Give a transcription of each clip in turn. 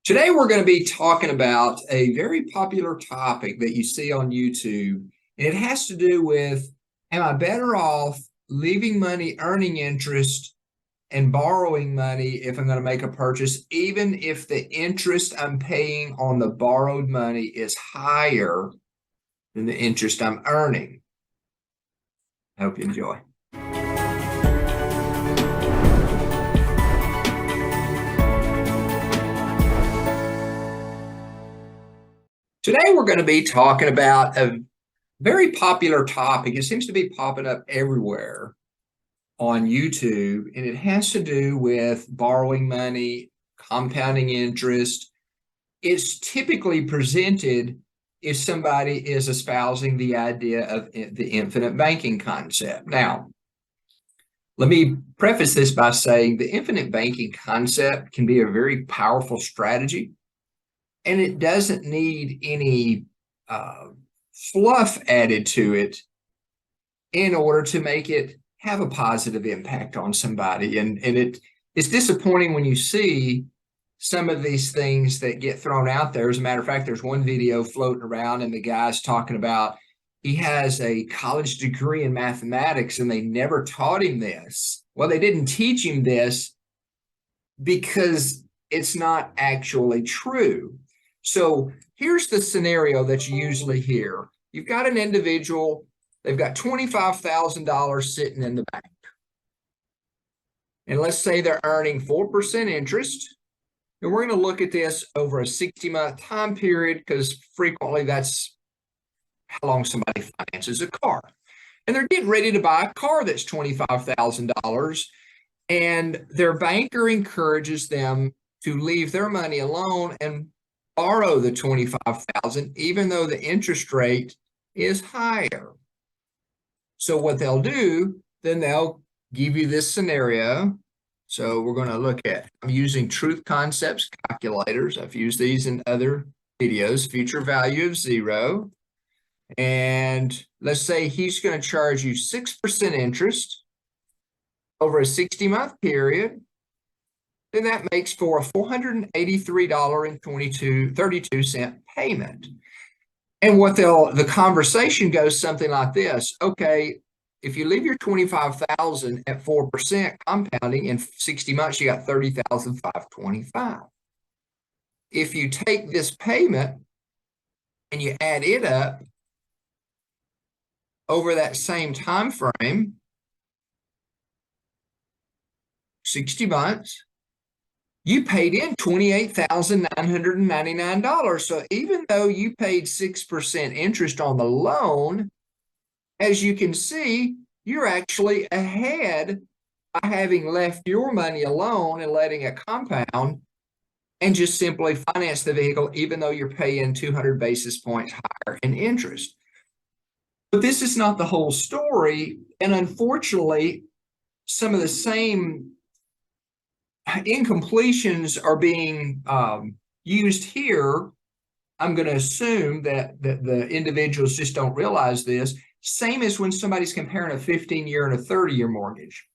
Today, we're going to be talking about a very popular topic that you see on YouTube. And it has to do with, am I better off leaving money earning interest and borrowing money if I'm going to make a purchase, even if the interest I'm paying on the borrowed money is higher than the interest I'm earning? I hope you enjoy. Today, we're going to be talking about a very popular topic. It seems to be popping up everywhere on YouTube, and it has to do with borrowing money, compounding interest. It's typically presented if somebody is espousing the idea of the infinite banking concept. Now, let me preface this by saying the infinite banking concept can be a very powerful strategy, and it doesn't need any fluff added to it in order to make it have a positive impact on somebody. And it's disappointing when you see some of these things that get thrown out there. As a matter of fact, there's one video floating around and the guy's talking about he has a college degree in mathematics and they never taught him this. Well, they didn't teach him this because it's not actually true. So here's the scenario that you usually hear. You've got an individual, they've got $25,000 sitting in the bank. And let's say they're earning 4% interest. And we're going to look at this over a 60-month time period because frequently that's how long somebody finances a car. And they're getting ready to buy a car that's $25,000. And their banker encourages them to leave their money alone and borrow the $25,000, even though the interest rate is higher. So what they'll do, then they'll give you this scenario. So we're going to look at, I'm using truth concepts calculators. I've used these in other videos, future value of 0. And let's say he's going to charge you 6% interest over a 60-month period. Then that makes for a $483.32 payment. And what the conversation goes something like this. Okay, if you leave your $25,000 at 4% compounding in 60 months, you got $30,525. If you take this payment and you add it up over that same time frame, 60 months, you paid in $28,999. So even though you paid 6% interest on the loan, as you can see, you're actually ahead by having left your money alone and letting it compound and just simply finance the vehicle, even though you're paying 200 basis points higher in interest. But this is not the whole story. And unfortunately, some of the same incompletions are being used here. I'm going to assume that the individuals just don't realize this. Same as when somebody's comparing a 15-year and a 30-year mortgage.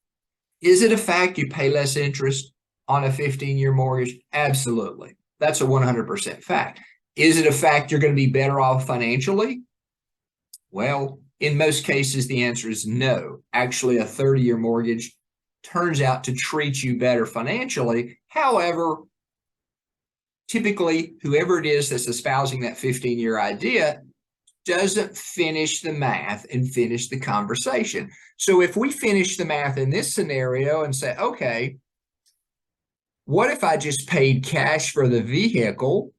Is it a fact you pay less interest on a 15-year mortgage? Absolutely. That's a 100% fact. Is it a fact you're going to be better off financially? Well, in most cases, the answer is no. Actually, a 30-year mortgage turns out to treat you better financially. However, typically, whoever it is that's espousing that 15-year idea doesn't finish the math and finish the conversation. So if we finish the math in this scenario and say, okay, what if I just paid cash for the vehicle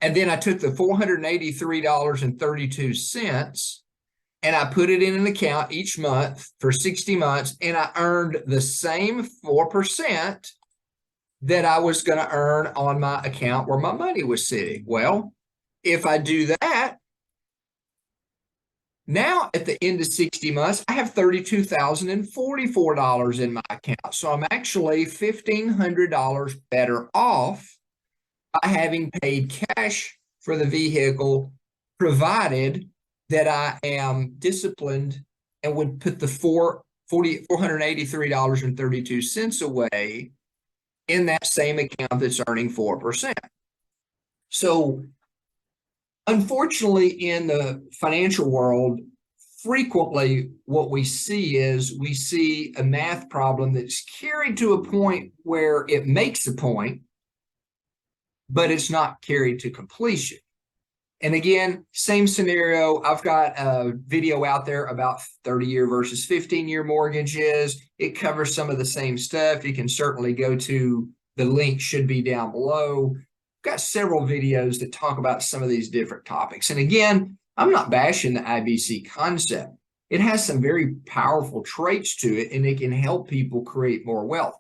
and then I took the $483.32 and I put it in an account each month for 60 months, and I earned the same 4% that I was going to earn on my account where my money was sitting. Well, if I do that, now at the end of 60 months, I have $32,044 in my account. So I'm actually $1,500 better off by having paid cash for the vehicle, provided that I am disciplined and would put the $483.32 away in that same account that's earning 4%. So unfortunately, in the financial world, frequently what we see is we see a math problem that's carried to a point where it makes a point, but it's not carried to completion. And again, same scenario. I've got a video out there about 30-year versus 15-year mortgages. It covers some of the same stuff. You can certainly go to the link, should be down below. I've got several videos that talk about some of these different topics. And again, I'm not bashing the IBC concept. It has some very powerful traits to it, and it can help people create more wealth.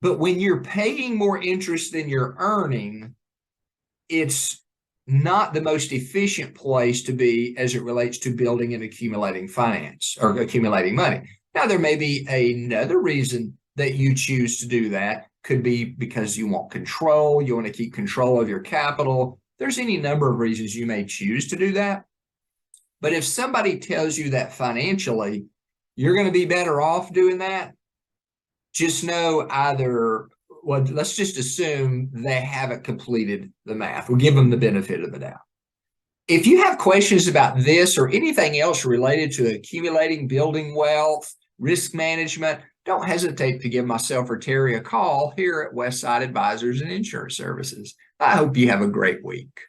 But when you're paying more interest than you're earning, it's not the most efficient place to be as it relates to building and accumulating finance or accumulating money. Now, there may be another reason that you choose to do that. Could be because you want control, you want to keep control of your capital. There's any number of reasons you may choose to do that. But if somebody tells you that financially you're going to be better off doing that, just know either, well, let's just assume they haven't completed the math. We'll give them the benefit of the doubt. If you have questions about this or anything else related to accumulating, building wealth, risk management, don't hesitate to give myself or Terry a call here at Westside Advisors and Insurance Services. I hope you have a great week.